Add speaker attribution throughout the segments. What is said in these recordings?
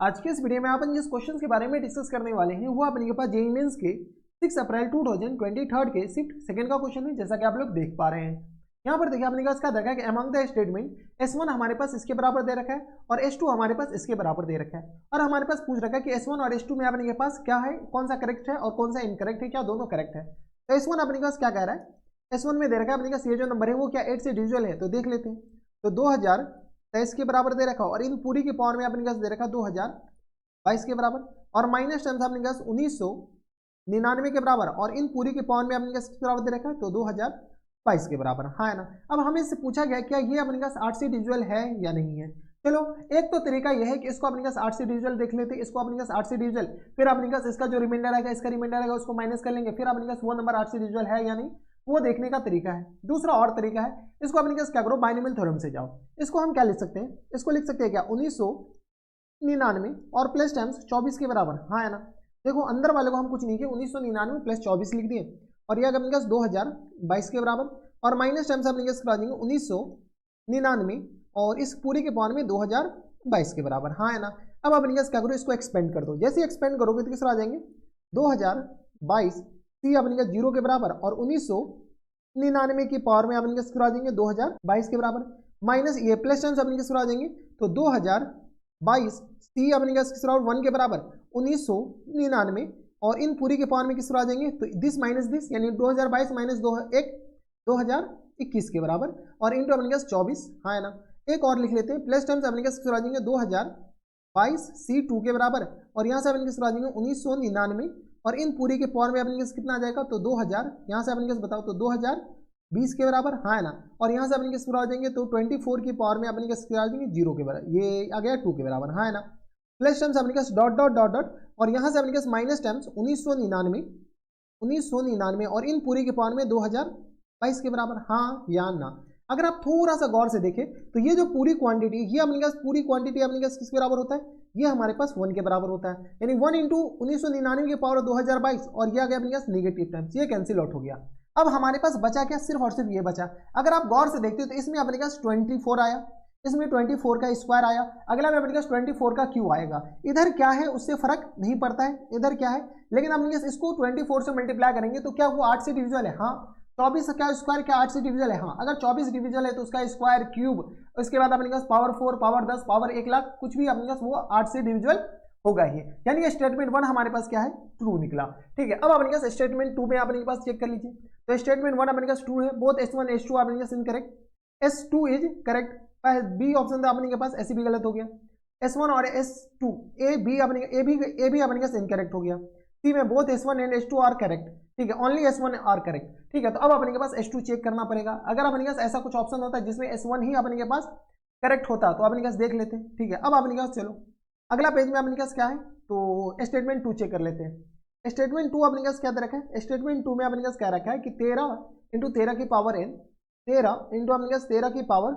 Speaker 1: आज के इस वीडियो में अपन जिस क्वेश्चन के बारे में डिस्कस करने वाले हैं वो अपने के पास जेईई मेंस के 6 अप्रैल 2023 के शिफ्ट सेकंड का क्वेश्चन है, जैसा कि आप लोग देख पा रहे हैं। यहाँ पर देखिए अपने पास क्या देखा है कि अमंग द स्टेटमेंट S1 हमारे पास इसके बराबर दे रखा है और S2 हमारे पास इसके बराबर दे रखा है, और हमारे पास पूछ रखा है कि S1 और S2 में अपने के पास क्या है, कौन सा करेक्ट है और कौन सा इनकरेक्ट है, क्या दोनों करेक्ट है। तो S1 अपने पास क्या कह रहा है, S1 में दे रखा है अपने पास ये जो नंबर है वो क्या 8 से डिविजिबल है, तो देख लेते हैं। तो 2023 के बराबर दे रखा, और इन पूरी की पावर में अपने पास दे रखा 2022 के बराबर, और माइनस टर्म्स अपने पास 1999 के बराबर, और इन पूरी की पावर में अपने पास किस बराबर दे रखा है, तो 2022 के बराबर, हाँ है ना। अब हमें इससे पूछा गया क्या ये अपने पास 8 से डिविजिबल है या नहीं है। चलो एक तो तरीका यह है कि इसको अपने पास 8 से डिविजिबल देख लेते हैं, इसको अपने पास 8 से डिविजिबल, फिर अपने पास इसका जो रिमाइंडर आएगा, इसका रिमाइंडर आएगा, उसको माइनस कर लेंगे, फिर अपने पास वो नंबर 8 से डिविजिबल है या नहीं वो देखने का तरीका है। दूसरा और तरीका है, इसको अपने पास क्या करो, बाइनोमियल थ्योरम से जाओ। इसको हम क्या लिख सकते हैं, इसको लिख सकते हैं क्या 1999 और प्लस टाइम्स 24 के बराबर, हाँ है ना। देखो अंदर वाले को हम कुछ नहीं किए, 1999 प्लस 24 लिख दिए, और यह अपने पास 2022 के बराबर, और माइनस टाइम्स अपने पास करा देंगे 1999 और इस पूरी के पावर में 2022 के बराबर, हाँ है ना। अब अपने पास क्या करो, इसको एक्सपेंड कर दो, जैसे एक्सपेंड करोगे तो किस आ जाएंगे 2022 सी अपने पास 0 के बराबर, और 1999 की पावर में अपने पास करा देंगे 2022 के बराबर, माइनस ये प्लस टाइम्स अपने पास करा देंगे तो 2022 सी अपने पास किस 1 के बराबर 1999, और इन पूरी के पावर में किस आ जाएंगे तो दिस माइनस दिस, यानी 2022 माइनस 2021 के बराबर, और इंटू अपने पास 24, हाँ है ना। एक और लिख लेते हैं, प्लस टर्म्स अपने पास किस आ जाएंगे 2022 C2 के बराबर, और यहाँ से अपने किस आ जाएंगे 1999, और इन पूरी के पावर में अपने पास कितना आ जाएगा तो 2000, यहाँ से अपने पास बताओ तो 2020 के बराबर, हाँ है ना। और यहाँ से अपने किस आ जाएंगे तो 24 की पावर में अपने किस आ जाएंगे 0 के बराबर, ये आ गया 2 के बराबर, हाँ है ना। प्लस टर्म्स अपने पास डॉट डॉट डॉट डॉट, और यहाँ से अपने पास माइनस टर्म्स 1999 और इन पूरी के पावर में 2022 के बराबर, हाँ या ना। अगर आप थोड़ा सा गौर से देखें तो ये जो पूरी क्वांटिटी, ये अपने पास पूरी क्वांटिटी अपने पास किसके बराबर होता है, ये हमारे पास 1 के बराबर होता है, यानी 1 इंटू 1999 के पावर 2022, और ये आ गया अपने पास नेगेटिव टर्म्स, ये कैंसिल आउट हो गया। अब हमारे पास बचा क्या, सिर्फ और सिर्फ ये बचा। अगर आप गौर से देखते हो तो इसमें अपने पास 24 आया, इसमें 24 का स्क्वायर आया, अगला में अपने पास 24 का क्यू आएगा। इधर क्या है उससे फर्क नहीं पड़ता है, इधर क्या है, लेकिन अपने पास इसको 24 से मल्टीप्लाई करेंगे तो क्या वो 8 से डिविजिबल है, हाँ। 24 का स्क्वायर क्या 8 से डिविजिबल है, हाँ। अगर 24 डिविजिबल है तो उसका स्क्वायर क्यूब, उसके बाद अपने पास पावर 4 पावर 10 पावर 1 लाख कुछ भी अपने पास वो 8 से डिविजिबल होगा ही, यानी स्टेटमेंट 1 हमारे पास क्या है ट्रू निकला। ठीक है, अब अपने पास स्टेटमेंट 2 में अपने पास चेक कर लीजिए। तो स्टेटमेंट 1 अपने पास ट्रू है, बोथ S1 S2 अपने पास incorrect, S2 is correct, B option था अपने के पास, ऐसे भी गलत हो गया। S1 और S2 ए भी अपने पास इनकरेक्ट हो गया। सी में both S1 and S2 are correct, ठीक है, ओनली S1 आर करेक्ट। ठीक है, तो अब अपने के पास S2 चेक करना पड़ेगा। अगर अपने के पास ऐसा कुछ ऑप्शन होता है जिसमें S1 ही अपने के पास करेक्ट होता तो अपने के पास देख लेते हैं। ठीक है, अब अपने के पास चलो अगला पेज में अपने के पास क्या है, तो स्टेटमेंट 2 चेक कर लेते हैं। स्टेटमेंट 2 अपने के पास क्या दे रखा है, स्टेटमेंट 2 में अपने के पास क्या रखा है कि 13 इंटू 13 की पावर n, 13 इंटू अपने के पास 13 की पावर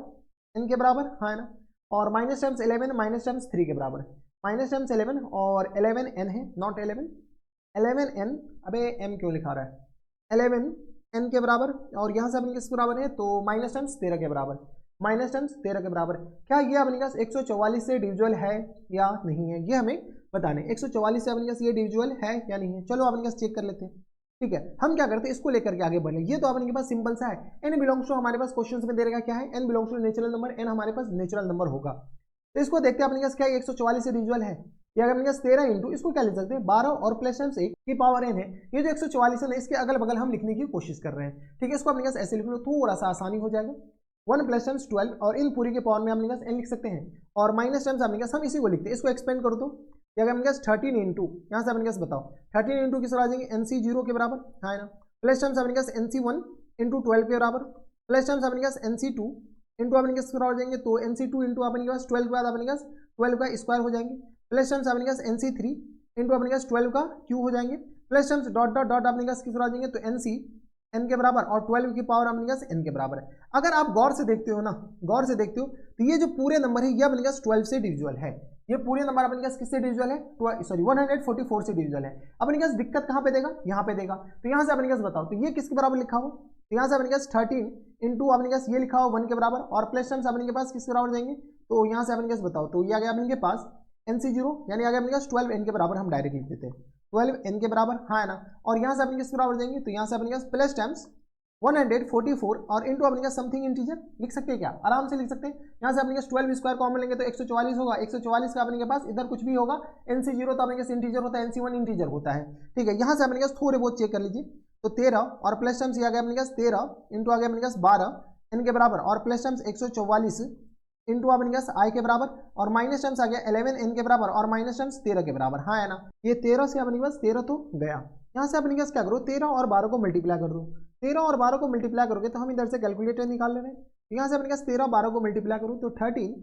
Speaker 1: n के बराबर, हाँ है ना, और माइनस टाइम्स 11 माइनस टाइम्स 3 के बराबर, माइनस टाइम्स 11 और 11n है, नॉट 11n, अबे m क्यों लिखा रहा है, 11n के बराबर, और यहाँ से अपने किस बराबर है तो माइनस टाइम्स 13 के बराबर, माइनस टाइम्स 13 के बराबर। क्या ये अपने पास 144 से डिविजिबल है या नहीं है, ये हमें बताने। 144 से अपने पास ये डिविजिबल है या नहीं है, चलो अपने पास चेक कर लेते हैं। ठीक है, हम क्या करते हैं, इसको लेकर के आगे बढ़े। ये तो अपने के पास सिंपल सा है, n बिलोंग्स टू हमारे पास क्वेश्चन में दे रखा क्या है, n belongs to natural number, n हमारे पास नेचुरल नंबर होगा। तो इसको देखते हैं अपने पास क्या 144 से डिविजिबल है, या अपने पास 13 इंटू इसको क्या लिख सकते हैं 12 और प्लस टाइम्स 1 की पावर n है। ये जो 144 है इसके अगल बगल हम लिखने की कोशिश कर रहे हैं। ठीक है, इसको अपने पास ऐसे लिख लो, थोड़ा सा आसानी हो जाएगा। 1 प्लस टाइम्स 12, और इन पूरी के पावर में अपने पास n लिख सकते हैं, और माइनस टाइम्स अपने पास हम इसी को लिखते हैं। इसको एक्सपेंड करो तो क्या अपने पास 13 इंटू, यहाँ से अपने पास बताओ 13 इंटू किस आ जाएंगे NC 0 के बराबर, हाँ ना, प्लस टाइम्स अपने पास NC 1 इंटू 12 के बराबर, प्लस टाइम्स अपने पास NC 2 इंटू अपने पास हो जाएंगे तो NC 2 इंटू अपने पास 12 के बाद अपने पास 12 का स्क्वायर हो जाएंगे, प्लस टाइम्स अपने पास NC 3 इंटू अपने पास 12 का क्यू हो जाएंगे, plus times dot dot dot अपने पास किस आ जाएंगे तो NC n के बराबर, और 12 की पावर अपने पास n के बराबर है। अगर आप गौर से देखते हो ना, गौर से देखते हो तो ये जो पूरे नंबर है ये अपने पास 12 से डिविजिबल है, ये पूरे नंबर अपने पास किससे डिविजिबल है, 144 से डिविजिबल है। अपने पास दिक्कत कहाँ पे देगा, यहाँ पे देगा, तो यहाँ से अपने पास बताओ तो ये किसके बराबर लिखा हो, तो यहाँ से अपने पास 13 इंटू अपने पास ये लिखा हो 1 के बराबर, और प्लस टाइम्स अपने के पास किसके बराबर जाएंगे, तो यहाँ से अपने पास बताओ तो ये आ गया अपने के पास NC0 यानी आ गया अपने पास 12n के बराबर, हम डायरेक्ट लिख देते हैं 12n के बराबर, हाँ है ना। और यहाँ से अपने किस बराबर देंगे, तो यहाँ से अपने पास प्लस टाइम्स 144 और इंटू अपने पास समथिंग इंटीजर लिख सकते हैं क्या, आराम से लिख सकते हैं। यहाँ से अपने पास 12 स्क्वायर कॉमन लेंगे तो 144 होगा, 144 का अपने के पास इधर कुछ भी होगा, NC0 तो अपने पास इंटीजर होता है, NC1 इंटीजर होता है, ठीक है। यहाँ से अपने पास थोड़े बहुत चेक कर लीजिए, तो 13 और प्लस टाइम्स ये आ गया अपने पास 13 इंटू आ गया अपने पास 12 n के बराबर और प्लस टाइम्स 144 इंटू अपने पास i के बराबर और माइनस टाइम्स आ गया 11 n के बराबर और माइनस टाइम्स 13 के बराबर, हाँ है ना। ये 13 से अपने पास 13 तो गया, यहाँ से अपने पास क्या करो 13 और 12 को मल्टीप्लाई कर दो, 13 और 12 को मल्टीप्लाई करोगे तो हम इधर से कैलकुलेटर निकाल ले रहे हैं, यहाँ से अपने पास 13 12 को मल्टीप्लाई करूँ तो 13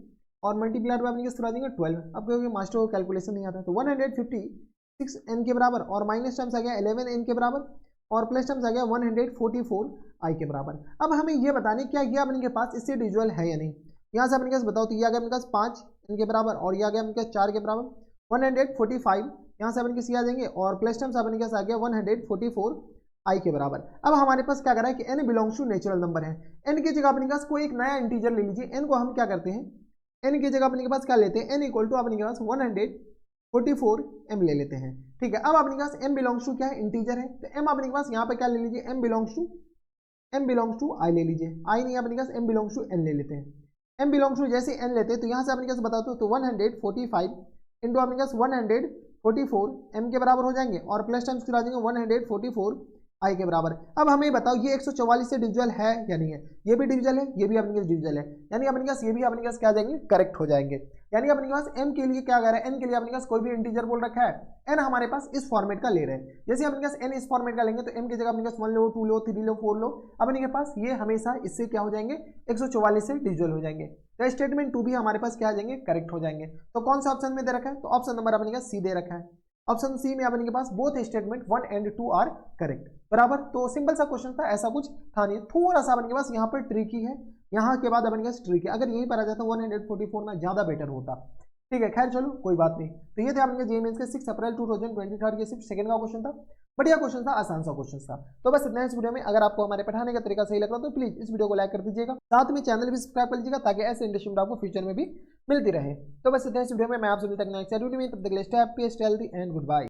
Speaker 1: और मल्टीप्लाई में अपने पास थोड़ा देंगे 12। अब क्योंकि मास्टर को कैलकुलेशन नहीं आता तो 156 n के बराबर और माइनस टाइम्स आ गया 11 n के बराबर और प्लस टाइम्स आ गया 144 i के बराबर। अब हमें ये बताने क्या ये अपने के पास इससे डिविजिबल है या नहीं, यहाँ से अपने पास बताओ तो ये आ गया अपने पास 5 n के बराबर और ये आ गया अपने पास 4 के बराबर 145, यहाँ से अपने किसी आ जाएंगे और प्लस टाइम्स अपने पास आ गया 144 i के बराबर। अब हमारे पास क्या कर रहा है कि n belongs to natural number है, n की जगह अपने पास कोई एक नया इंटीजर ले लीजिए, n को हम क्या करते हैं, n की जगह अपने के पास क्या लेते हैं, n इक्वल टू अपने के पास 144 m ले लेते हैं, ठीक है। अब अपने पास m बिलोंग्स टू क्या है, इंटीजर है, तो m अपने के पास यहाँ पे क्या ले लीजिए, m बिलोंग्स टू i ले लीजिए, i नहीं अपने पास m बिलोंग्स टू n ले लेते हैं, m बिलोंग्स टू जैसे n लेते हैं तो यहाँ से अपने पास बताओ तो 145 इंटू अपने पास 144 m के बराबर हो जाएंगे और प्लस टाइम्स फिर आ जाएंगे 144 i के बराबर। अब हमें बताओ ये 144 से डिविजिबल है या नहीं है, ये भी डिविजिबल है, ये भी अपने पास डिविजिबल है, यानी अपने पास ये भी अपने पास क्या आ जाएंगे, करेक्ट हो जाएंगे। यानी अपने पास m के लिए क्या कर रहा है, n के लिए अपने पास कोई भी इंटीजर बोल रखा है, n हमारे पास इस फॉर्मेट का ले रहे हैं, जैसे अपने पास n इस फॉर्मेट का लेंगे तो m की जगह अपने पास 1 लो 2 लो 3 लो 4 लो, अपने के पास ये हमेशा इससे क्या हो जाएंगे 144 से डिविजिबल हो जाएंगे, तो स्टेटमेंट 2 भी हमारे पास क्या आ जाएंगे, करेक्ट हो जाएंगे। तो कौन सा ऑप्शन में दे रखा है, तो ऑप्शन नंबर अपने पास सी दे रखा है, ऑप्शन सी में अपने के पास both statement 1 and 2 are correct, बराबर। तो सिंपल सा क्वेश्चन था, ऐसा कुछ था नहीं, थोड़ा सा अपने के पास यहाँ पर ट्रिकी है, यहाँ के बाद अपने के पास ट्रिकी, अगर यहीं पर आ जाता 144 में ज़्यादा बेटर होता, ठीक है। खैर चलो कोई बात नहीं। तो ये थे अपने जेईई मेंस के 6 अप्रैल 2023 ये सिर्फ सेकंड का क्वेश्चन था, बढ़िया क्वेश्चन था, आसान सा क्वेश्चन था। तो बस इतना इस वीडियो में, अगर आपको हमारे पढ़ाने का तरीका सही लग रहा तो प्लीज इस वीडियो को लाइक कर दीजिएगा, साथ में चैनल भी सब्सक्राइब कर लीजिएगा ताकि ऐसे इंटरेस्टिंग आपको फ्यूचर में भी मिलती रहे। तो बस इतना इस वीडियो में, मैं आपसे मिलता हूं नेक्स्ट वीडियो में, तब तक के लिए stay happy, stay healthy and good bye.